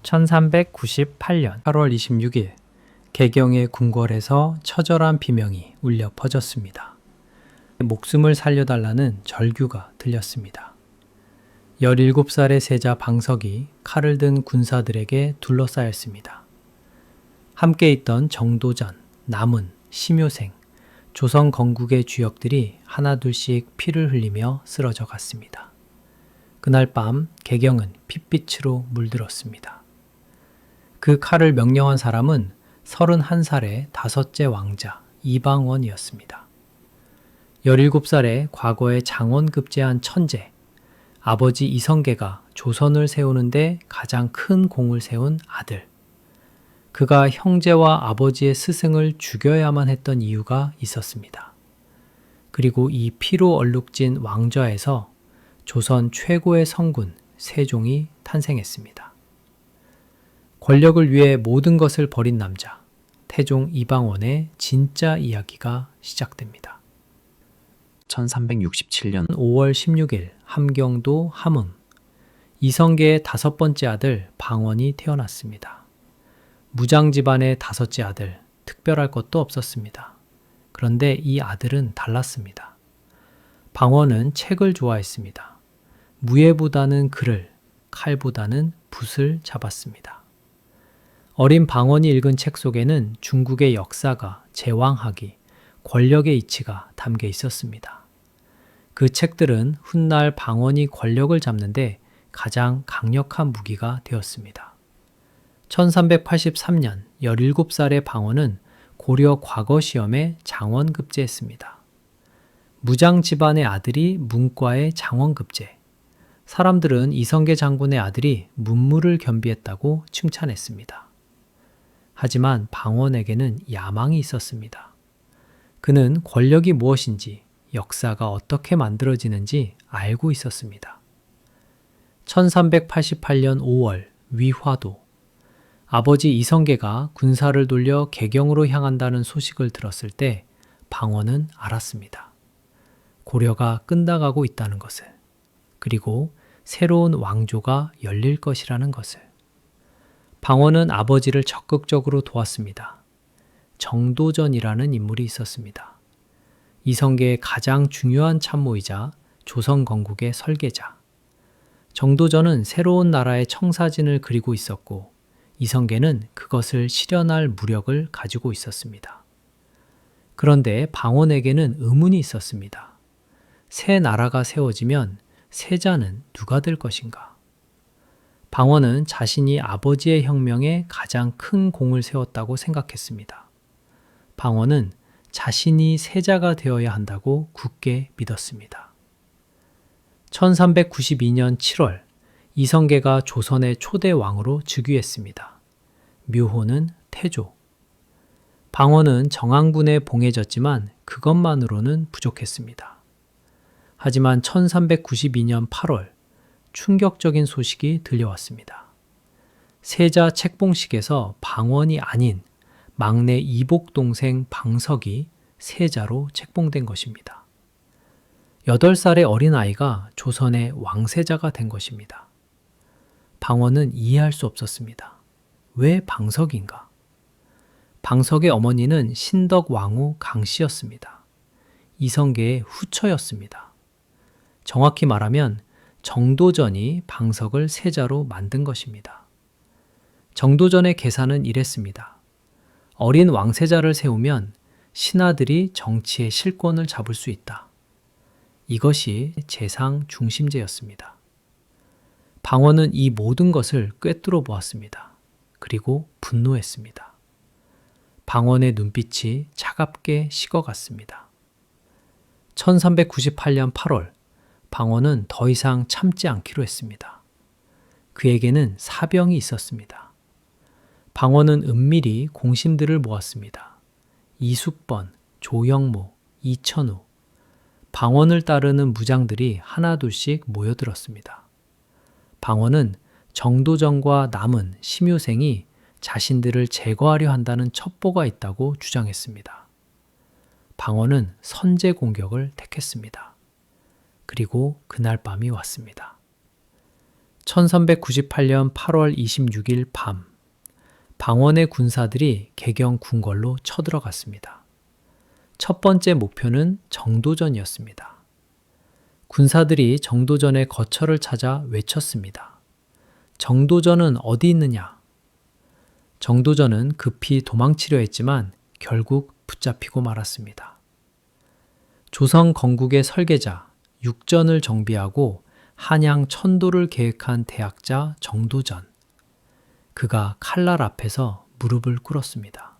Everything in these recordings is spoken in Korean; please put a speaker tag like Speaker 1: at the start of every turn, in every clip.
Speaker 1: 1398년 8월 26일 개경의 궁궐에서 처절한 비명이 울려 퍼졌습니다. 목숨을 살려달라는 절규가 들렸습니다. 17살의 세자 방석이 칼을 든 군사들에게 둘러싸였습니다. 함께 있던 정도전, 남은, 심효생, 조선 건국의 주역들이 하나둘씩 피를 흘리며 쓰러져 갔습니다. 그날 밤 개경은 핏빛으로 물들었습니다. 그 칼을 명령한 사람은 31살의 다섯째 왕자 이방원이었습니다. 17살에 과거에 장원급제한 천재, 아버지 이성계가 조선을 세우는데 가장 큰 공을 세운 아들. 그가 형제와 아버지의 스승을 죽여야만 했던 이유가 있었습니다. 그리고 이 피로 얼룩진 왕좌에서 조선 최고의 성군 세종이 탄생했습니다. 권력을 위해 모든 것을 버린 남자, 태종 이방원의 진짜 이야기가 시작됩니다.
Speaker 2: 1367년
Speaker 1: 5월 16일 함경도 함흥, 이성계의 5번째 아들 방원이 태어났습니다. 무장 집안의 5째 아들, 특별할 것도 없었습니다. 그런데 이 아들은 달랐습니다. 방원은 책을 좋아했습니다. 무예보다는 글을, 칼보다는 붓을 잡았습니다. 어린 방원이 읽은 책 속에는 중국의 역사가, 제왕학이, 권력의 이치가 담겨 있었습니다. 그 책들은 훗날 방원이 권력을 잡는데 가장 강력한 무기가 되었습니다. 1383년 17살의 방원은 고려 과거 시험에 장원급제했습니다. 무장 집안의 아들이 문과의 장원급제. 사람들은 이성계 장군의 아들이 문무를 겸비했다고 칭찬했습니다. 하지만 방원에게는 야망이 있었습니다. 그는 권력이 무엇인지, 역사가 어떻게 만들어지는지 알고 있었습니다. 1388년 5월 위화도, 아버지 이성계가 군사를 돌려 개경으로 향한다는 소식을 들었을 때 방원은 알았습니다. 고려가 끝나가고 있다는 것을, 그리고 새로운 왕조가 열릴 것이라는 것을. 방원은 아버지를 적극적으로 도왔습니다. 정도전이라는 인물이 있었습니다. 이성계의 가장 중요한 참모이자 조선 건국의 설계자. 정도전은 새로운 나라의 청사진을 그리고 있었고 이성계는 그것을 실현할 무력을 가지고 있었습니다. 그런데 방원에게는 의문이 있었습니다. 새 나라가 세워지면 세자는 누가 될 것인가? 방원은 자신이 아버지의 혁명에 가장 큰 공을 세웠다고 생각했습니다. 방원은 자신이 세자가 되어야 한다고 굳게 믿었습니다. 1392년 7월 이성계가 조선의 초대 왕으로 즉위했습니다. 묘호는 태조. 방원은 정왕군에 봉해졌지만 그것만으로는 부족했습니다. 하지만 1392년 8월 충격적인 소식이 들려왔습니다. 세자 책봉식에서 방원이 아닌 막내 이복 동생 방석이 세자로 책봉된 것입니다. 8살의 어린아이가 조선의 왕세자가 된 것입니다. 방원은 이해할 수 없었습니다. 왜 방석인가? 방석의 어머니는 신덕 왕후 강씨였습니다. 이성계의 후처였습니다. 정확히 말하면 정도전이 방석을 세자로 만든 것입니다. 정도전의 계산은 이랬습니다. 어린 왕세자를 세우면 신하들이 정치의 실권을 잡을 수 있다. 이것이 재상 중심제였습니다. 방원은 이 모든 것을 꿰뚫어 보았습니다. 그리고 분노했습니다. 방원의 눈빛이 차갑게 식어갔습니다. 1398년 8월 방원은 더 이상 참지 않기로 했습니다. 그에게는 사병이 있었습니다. 방원은 은밀히 공신들을 모았습니다. 이숙번, 조영모, 이천우, 방원을 따르는 무장들이 하나둘씩 모여들었습니다. 방원은 정도전과 남은, 심효생이 자신들을 제거하려 한다는 첩보가 있다고 주장했습니다. 방원은 선제 공격을 택했습니다. 그리고 그날 밤이 왔습니다. 1398년 8월 26일 밤, 방원의 군사들이 개경 궁궐로 쳐들어갔습니다. 첫 번째 목표는 정도전이었습니다. 군사들이 정도전의 거처를 찾아 외쳤습니다. 정도전은 어디 있느냐? 정도전은 급히 도망치려 했지만 결국 붙잡히고 말았습니다. 조선 건국의 설계자, 육전을 정비하고 한양 천도를 계획한 대학자 정도전. 그가 칼날 앞에서 무릎을 꿇었습니다.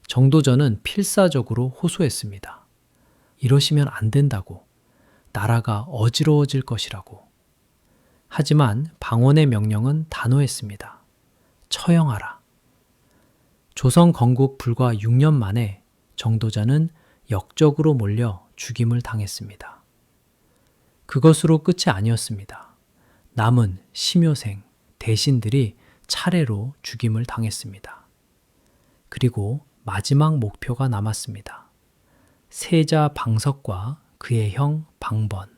Speaker 1: 정도전은 필사적으로 호소했습니다. 이러시면 안 된다고. 나라가 어지러워질 것이라고. 하지만 방원의 명령은 단호했습니다. 처형하라. 조선 건국 불과 6년 만에 정도전은 역적으로 몰려 죽임을 당했습니다. 그것으로 끝이 아니었습니다. 남은 심효생, 대신들이 차례로 죽임을 당했습니다. 그리고 마지막 목표가 남았습니다. 세자 방석과 그의 형 방번.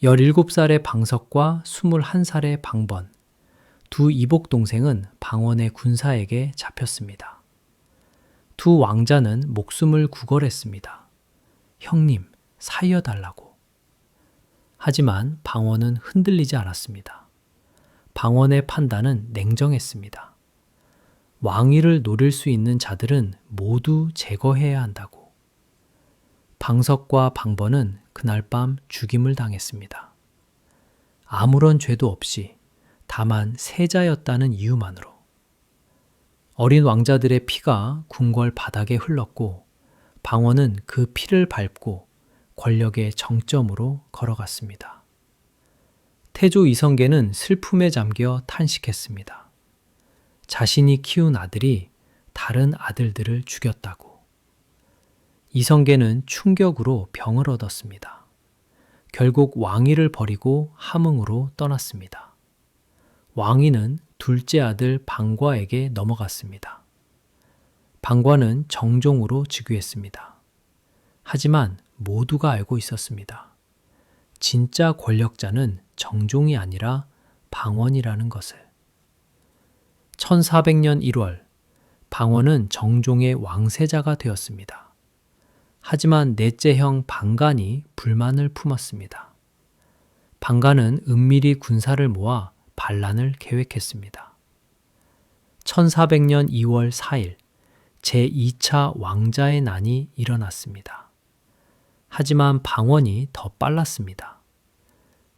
Speaker 1: 17살의 방석과 21살의 방번, 두 이복 동생은 방원의 군사에게 잡혔습니다. 두 왕자는 목숨을 구걸했습니다. 형님, 살려달라고. 하지만 방원은 흔들리지 않았습니다. 방원의 판단은 냉정했습니다. 왕위를 노릴 수 있는 자들은 모두 제거해야 한다고. 방석과 방번은 그날 밤 죽임을 당했습니다. 아무런 죄도 없이 다만 세자였다는 이유만으로. 어린 왕자들의 피가 궁궐 바닥에 흘렀고 방원은 그 피를 밟고 권력의 정점으로 걸어갔습니다. 태조 이성계는 슬픔에 잠겨 탄식했습니다. 자신이 키운 아들이 다른 아들들을 죽였다고. 이성계는 충격으로 병을 얻었습니다. 결국 왕위를 버리고 함흥으로 떠났습니다. 왕위는 둘째 아들 방과에게 넘어갔습니다. 방과는 정종으로 즉위했습니다. 하지만 모두가 알고 있었습니다. 진짜 권력자는 정종이 아니라 방원이라는 것을. 1400년 1월, 방원은 정종의 왕세자가 되었습니다. 하지만 넷째 형 방간이 불만을 품었습니다. 방간은 은밀히 군사를 모아 반란을 계획했습니다. 1400년 2월 4일, 제2차 왕자의 난이 일어났습니다. 하지만 방원이 더 빨랐습니다.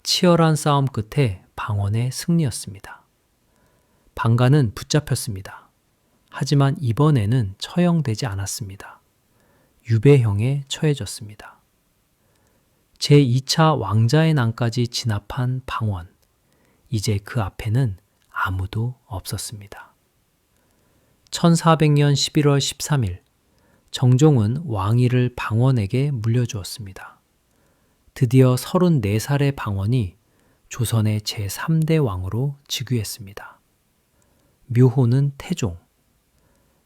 Speaker 1: 치열한 싸움 끝에 방원의 승리였습니다. 방간은 붙잡혔습니다. 하지만 이번에는 처형되지 않았습니다. 유배형에 처해졌습니다. 제2차 왕자의 난까지 진압한 방원. 이제 그 앞에는 아무도 없었습니다. 1400년 11월 13일, 정종은 왕위를 방원에게 물려주었습니다. 드디어 34살의 방원이 조선의 제3대 왕으로 즉위했습니다. 묘호는 태종.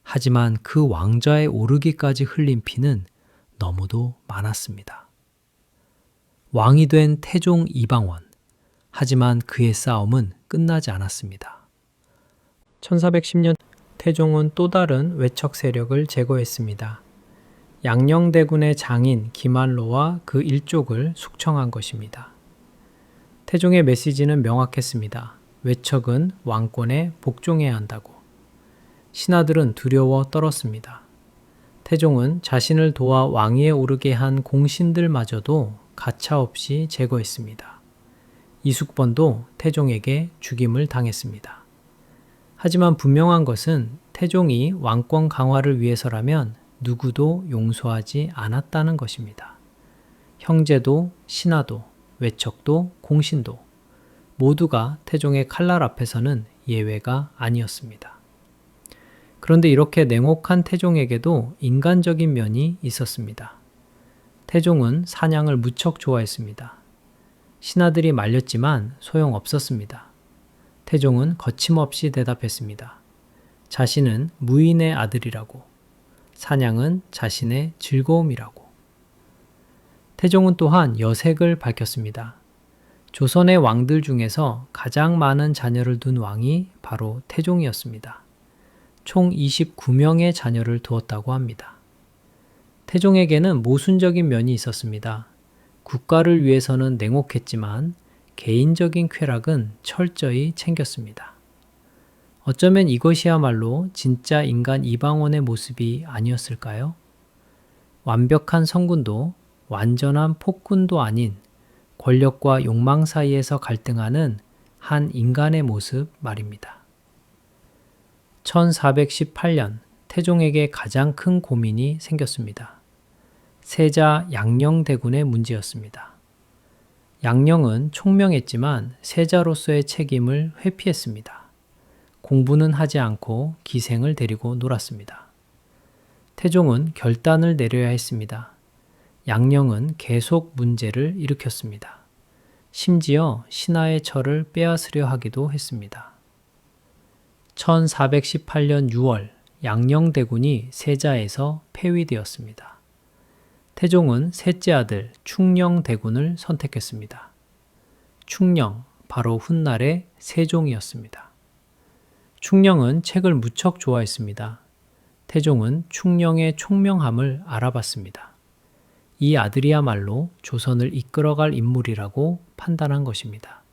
Speaker 1: 하지만 그 왕좌에 오르기까지 흘린 피는 너무도 많았습니다. 왕이 된 태종 이방원. 하지만 그의 싸움은 끝나지 않았습니다. 1410년 태종은 또 다른 외척 세력을 제거했습니다. 양녕대군의 장인 기말로와 그 일족을 숙청한 것입니다. 태종의 메시지는 명확했습니다. 외척은 왕권에 복종해야 한다고. 신하들은 두려워 떨었습니다. 태종은 자신을 도와 왕위에 오르게 한 공신들마저도 가차없이 제거했습니다. 이숙번도 태종에게 죽임을 당했습니다. 하지만 분명한 것은 태종이 왕권 강화를 위해서라면 누구도 용서하지 않았다는 것입니다. 형제도 신하도 외척도 공신도 모두가 태종의 칼날 앞에서는 예외가 아니었습니다. 그런데 이렇게 냉혹한 태종에게도 인간적인 면이 있었습니다. 태종은 사냥을 무척 좋아했습니다. 신하들이 말렸지만 소용없었습니다. 태종은 거침없이 대답했습니다. 자신은 무인의 아들이라고, 사냥은 자신의 즐거움이라고. 태종은 또한 여색을 밝혔습니다. 조선의 왕들 중에서 가장 많은 자녀를 둔 왕이 바로 태종이었습니다. 총 29명의 자녀를 두었다고 합니다. 태종에게는 모순적인 면이 있었습니다. 국가를 위해서는 냉혹했지만 개인적인 쾌락은 철저히 챙겼습니다. 어쩌면 이것이야말로 진짜 인간 이방원의 모습이 아니었을까요? 완벽한 성군도 완전한 폭군도 아닌 권력과 욕망 사이에서 갈등하는 한 인간의 모습 말입니다. 1418년 태종에게 가장 큰 고민이 생겼습니다. 세자 양녕대군의 문제였습니다. 양녕은 총명했지만 세자로서의 책임을 회피했습니다. 공부는 하지 않고 기생을 데리고 놀았습니다. 태종은 결단을 내려야 했습니다. 양녕은 계속 문제를 일으켰습니다. 심지어 신하의 철을 빼앗으려 하기도 했습니다. 1418년 6월 양녕대군이 세자에서 폐위되었습니다. 태종은 셋째 아들 충녕대군을 선택했습니다. 충녕, 바로 훗날의 세종이었습니다. 충녕은 책을 무척 좋아했습니다. 태종은 충녕의 총명함을 알아봤습니다. 이 아들이야말로 조선을 이끌어갈 인물이라고 판단한 것입니다.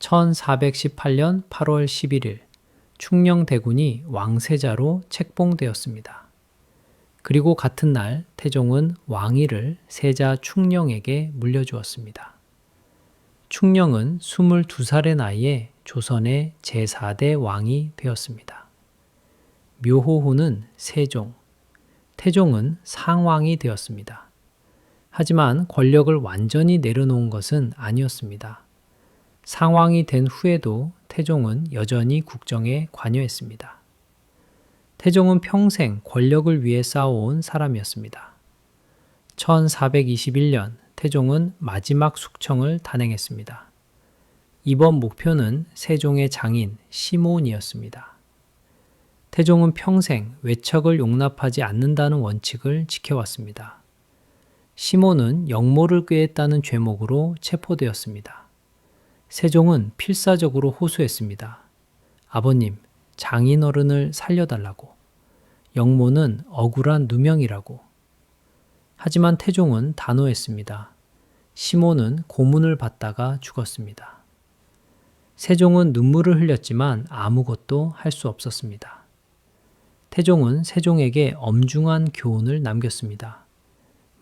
Speaker 1: 1418년 8월 11일 충녕대군이 왕세자로 책봉되었습니다. 그리고 같은 날 태종은 왕위를 세자 충녕에게 물려주었습니다. 충녕은 22살의 나이에 조선의 제4대 왕이 되었습니다. 묘호후는 세종, 태종은 상왕이 되었습니다. 하지만 권력을 완전히 내려놓은 것은 아니었습니다. 상왕이 된 후에도 태종은 여전히 국정에 관여했습니다. 태종은 평생 권력을 위해 싸워온 사람이었습니다. 1421년 태종은 마지막 숙청을 단행했습니다. 이번 목표는 세종의 장인 시몬이었습니다. 태종은 평생 외척을 용납하지 않는다는 원칙을 지켜왔습니다. 시몬은 역모를 꾀했다는 죄목으로 체포되었습니다. 세종은 필사적으로 호소했습니다. 아버님, 장인어른을 살려달라고. 역모는 억울한 누명이라고. 하지만 태종은 단호했습니다. 시몬은 고문을 받다가 죽었습니다. 세종은 눈물을 흘렸지만 아무것도 할 수 없었습니다. 태종은 세종에게 엄중한 교훈을 남겼습니다.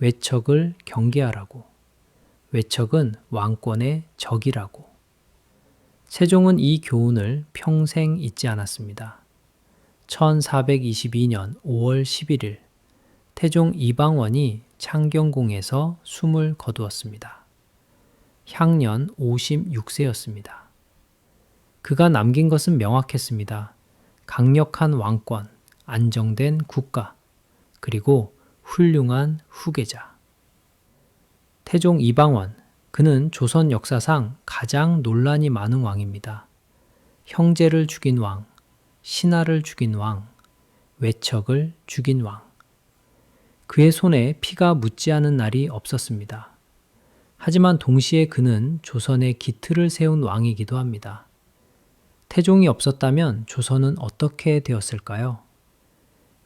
Speaker 1: 외척을 경계하라고. 외척은 왕권의 적이라고. 세종은 이 교훈을 평생 잊지 않았습니다. 1422년 5월 11일 태종 이방원이 창경궁에서 숨을 거두었습니다. 향년 56세였습니다. 그가 남긴 것은 명확했습니다. 강력한 왕권, 안정된 국가, 그리고 훌륭한 후계자. 태종 이방원, 그는 조선 역사상 가장 논란이 많은 왕입니다. 형제를 죽인 왕, 신하를 죽인 왕, 외척을 죽인 왕. 그의 손에 피가 묻지 않은 날이 없었습니다. 하지만 동시에 그는 조선의 기틀을 세운 왕이기도 합니다. 태종이 없었다면 조선은 어떻게 되었을까요?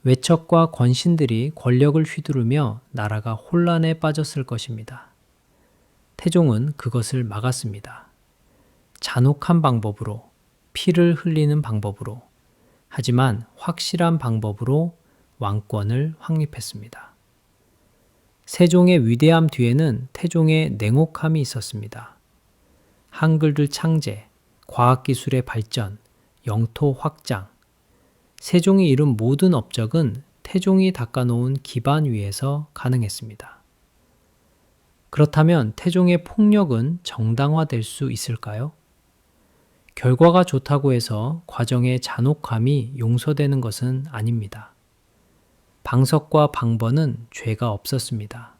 Speaker 1: 외척과 권신들이 권력을 휘두르며 나라가 혼란에 빠졌을 것입니다. 태종은 그것을 막았습니다. 잔혹한 방법으로, 피를 흘리는 방법으로, 하지만 확실한 방법으로 왕권을 확립했습니다. 세종의 위대함 뒤에는 태종의 냉혹함이 있었습니다. 한글들 창제, 과학기술의 발전, 영토 확장, 세종이 이룬 모든 업적은 태종이 닦아놓은 기반 위에서 가능했습니다. 그렇다면 태종의 폭력은 정당화될 수 있을까요? 결과가 좋다고 해서 과정의 잔혹함이 용서되는 것은 아닙니다. 방석과 방번은 죄가 없었습니다.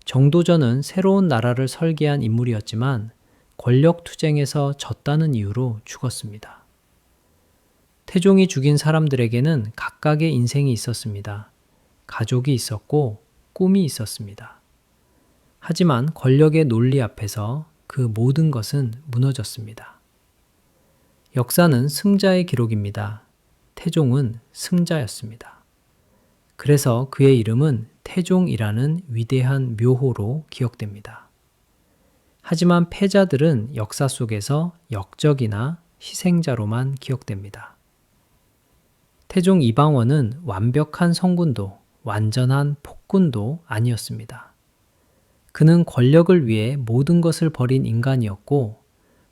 Speaker 1: 정도전은 새로운 나라를 설계한 인물이었지만 권력 투쟁에서 졌다는 이유로 죽었습니다. 태종이 죽인 사람들에게는 각각의 인생이 있었습니다. 가족이 있었고 꿈이 있었습니다. 하지만 권력의 논리 앞에서 그 모든 것은 무너졌습니다. 역사는 승자의 기록입니다. 태종은 승자였습니다. 그래서 그의 이름은 태종이라는 위대한 묘호로 기억됩니다. 하지만 패자들은 역사 속에서 역적이나 희생자로만 기억됩니다. 태종 이방원은 완벽한 성군도 완전한 폭군도 아니었습니다. 그는 권력을 위해 모든 것을 버린 인간이었고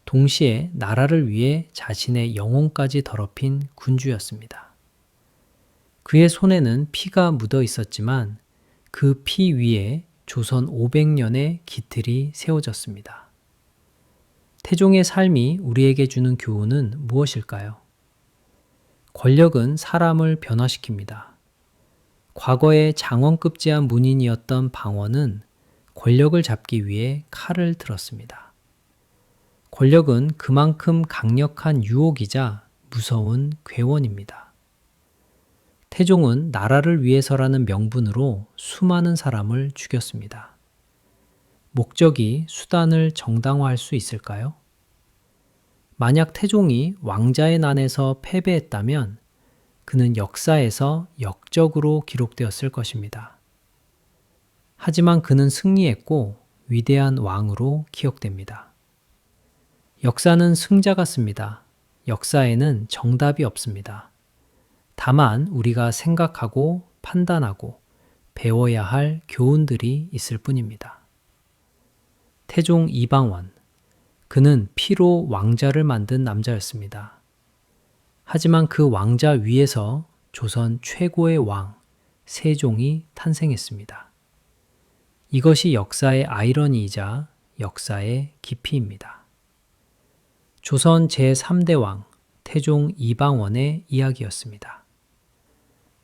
Speaker 1: 동시에 나라를 위해 자신의 영혼까지 더럽힌 군주였습니다. 그의 손에는 피가 묻어 있었지만 그 피 위에 조선 500년의 기틀이 세워졌습니다. 태종의 삶이 우리에게 주는 교훈은 무엇일까요? 권력은 사람을 변화시킵니다. 과거에 장원급제한 문인이었던 방원은 권력을 잡기 위해 칼을 들었습니다. 권력은 그만큼 강력한 유혹이자 무서운 괴원입니다. 태종은 나라를 위해서라는 명분으로 수많은 사람을 죽였습니다. 목적이 수단을 정당화할 수 있을까요? 만약 태종이 왕자의 난에서 패배했다면 그는 역사에서 역적으로 기록되었을 것입니다. 하지만 그는 승리했고 위대한 왕으로 기억됩니다. 역사는 승자 같습니다. 역사에는 정답이 없습니다. 다만 우리가 생각하고 판단하고 배워야 할 교훈들이 있을 뿐입니다. 태종 이방원, 그는 피로 왕자를 만든 남자였습니다. 하지만 그 왕자 위에서 조선 최고의 왕, 세종이 탄생했습니다. 이것이 역사의 아이러니이자 역사의 깊이입니다. 조선 제3대 왕, 태종 이방원의 이야기였습니다.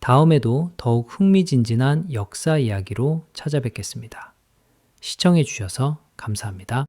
Speaker 1: 다음에도 더욱 흥미진진한 역사 이야기로 찾아뵙겠습니다. 시청해 주셔서 감사합니다.